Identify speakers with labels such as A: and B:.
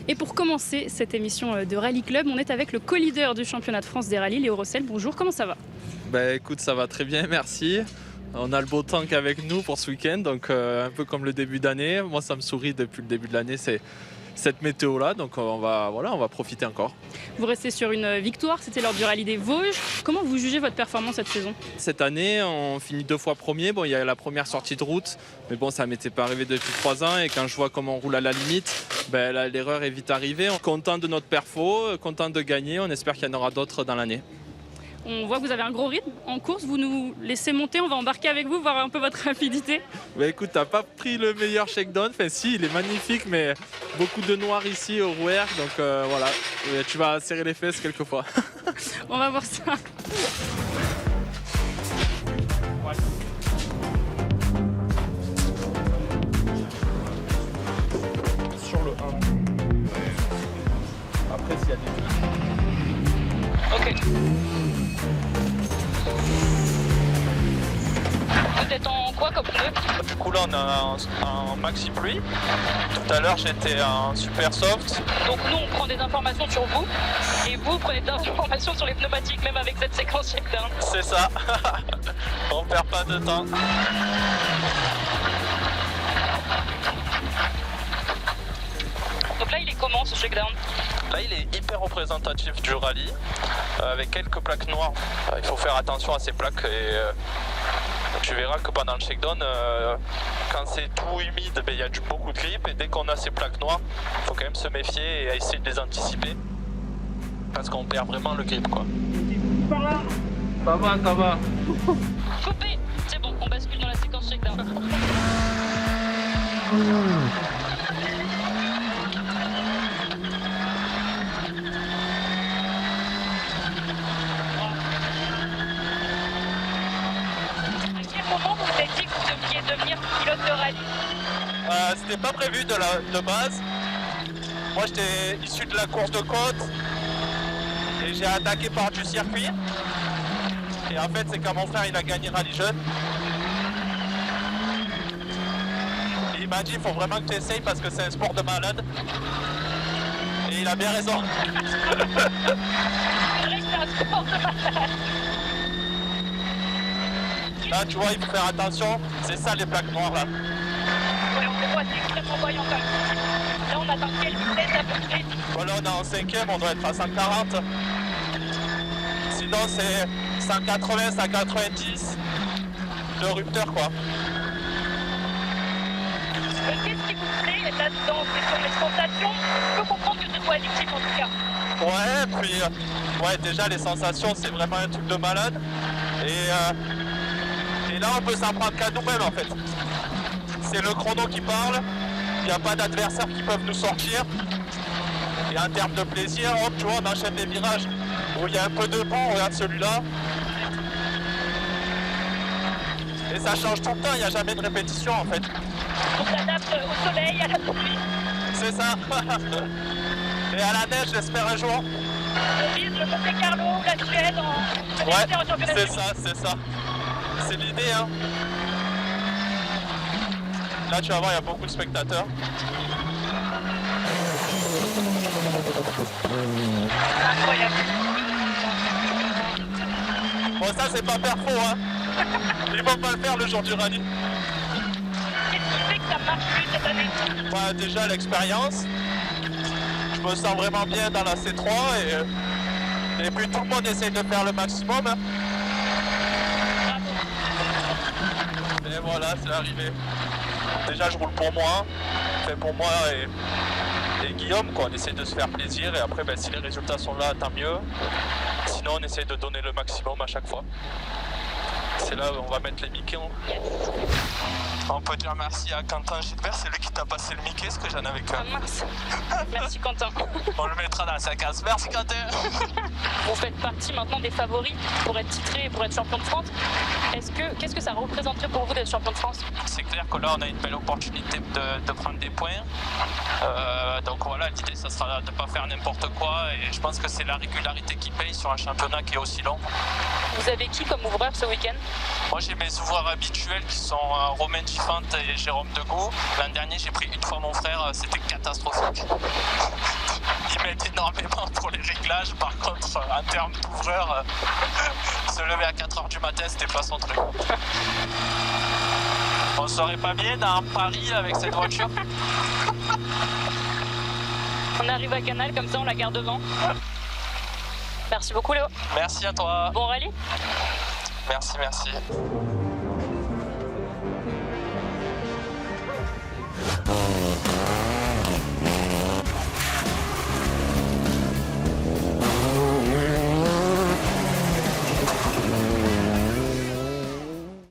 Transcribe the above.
A: Et pour commencer cette émission de Rallye Club, on est avec le co-leader du championnat de France des rallyes, Léo Rossel. Bonjour, comment ça va?
B: Écoute, ça va très bien, merci. On a le beau temps qu'avec nous pour ce week-end, donc un peu comme le début d'année. Moi, ça me sourit depuis le début de l'année, c'est cette météo-là, donc on va profiter encore.
A: Vous restez sur une victoire, c'était lors du rallye des Vosges. Comment vous jugez votre performance cette saison?
B: Cette année, on finit 2 fois premier. Bon, il y a la première sortie de route, mais bon, ça ne m'était pas arrivé depuis 3 ans. Et quand je vois comment on roule à la limite, l'erreur est vite arrivée. On est content de notre perfo, content de gagner. On espère qu'il y en aura d'autres dans l'année.
A: On voit que vous avez un gros rythme en course, vous nous laissez monter, on va embarquer avec vous, voir un peu votre rapidité.
B: Écoute, t'as pas pris le meilleur shakedown, enfin si, il est magnifique, mais beaucoup de noir ici au rouer, donc voilà, tu vas serrer les fesses quelquefois.
A: On va voir ça.
B: Sur le 1. Après, s'il y a des...
A: Ok. Vous êtes en quoi comme pneu?
C: Du coup là on a un maxi pluie. Tout à l'heure j'étais en super soft.
A: Donc nous on prend des informations sur vous et vous prenez des informations sur les pneumatiques, même avec cette séquence shakedown.
C: C'est ça. On perd pas de temps.
A: Donc là il est comment ce shakedown?
C: Là il est hyper représentatif du rallye, avec quelques plaques noires. Il faut faire attention à ces plaques et tu verras que pendant le shakedown, quand c'est tout humide, il y a beaucoup de grip, et dès qu'on a ces plaques noires, il faut quand même se méfier et essayer de les anticiper parce qu'on perd vraiment le grip quoi.
B: Ça va.
A: Coupé. C'est bon, on bascule dans la séquence shakedown. Pilote de rallye.
C: C'était pas prévu de base. Moi j'étais issu de la course de côte et j'ai attaqué par du circuit. Et en fait c'est quand mon frère il a gagné Rallye Jeune. Et il m'a dit il faut vraiment que tu essayes parce que c'est un sport de malade. Et il a bien raison.
A: C'est un sport de malade.
C: Là tu vois il faut faire attention, c'est ça les plaques noires là.
A: Ouais, on le voit, c'est extrêmement voyant quand même. Là on atteint quelle vitesse à peu près?
C: Voilà on est en 5ème, on doit être à 140. Sinon c'est 180, 190 de rupteur quoi.
A: Qu'est-ce qui vous plaît là-dedans? C'est sur les sensations? Je peux comprendre que ce soit addictif en tout cas.
C: Ouais, puis déjà les sensations c'est vraiment un truc de malade. Et là on peut s'en prendre qu'à nous-mêmes en fait. C'est le chrono qui parle, il n'y a pas d'adversaires qui peuvent nous sortir. Et en termes de plaisir, hop, tu vois, on enchaîne des virages où il y a un peu de vent, regarde celui-là. Et ça change tout le temps, il n'y a jamais de répétition en fait.
A: On s'adapte au soleil, à la pluie.
C: C'est ça. Et à la neige, j'espère un jour.
A: On vise le Monte Carlo ou la Suède en
C: Ouais,
A: championnat du monde.
C: c'est ça. C'est l'idée hein. Là tu vas voir il y a beaucoup de spectateurs.
A: Incroyable.
C: Bon ça c'est pas perfo hein. Ils vont pas le faire le jour du rallye.
A: Qu'est-ce qui fait que ça marche plus cette année?
C: Déjà l'expérience. Je me sens vraiment bien dans la C3 et puis tout le monde essaye de faire le maximum hein. Et voilà, c'est arrivé. Déjà je roule pour moi, fait pour moi et Guillaume quoi, on essaie de se faire plaisir et après si les résultats sont là tant mieux. Sinon on essaie de donner le maximum à chaque fois. C'est là où on va mettre les Mickey. On peut dire merci à Quentin Gilbert, c'est lui qui t'a passé le Mickey, ce que j'en avais qu'un.
A: Ah mince. Merci Quentin.
C: On le mettra dans sa case. Merci Quentin.
A: Vous faites partie maintenant des favoris pour être titré et pour être champion de France. Qu'est-ce que ça représenterait pour vous d'être champion de France?
C: C'est clair que là on a une belle opportunité de prendre des points. Donc voilà, l'idée ça sera de ne pas faire n'importe quoi et je pense que c'est la régularité qui paye sur un championnat qui est aussi long.
A: Vous avez qui comme ouvreur ce week-end?
C: Moi j'ai mes ouvreurs habituels qui sont Romain Giffante et Jérôme Degout. L'an dernier j'ai pris une fois mon frère, c'était catastrophique. énormément pour les réglages. Par contre, en termes d'ouvreur, se lever à 4h du matin, c'était pas son truc. On serait pas bien dans Paris avec cette voiture?
A: On arrive à Canal, comme ça on la garde devant. Merci beaucoup Léo.
C: Merci à toi.
A: Bon rallye.
C: Merci, merci.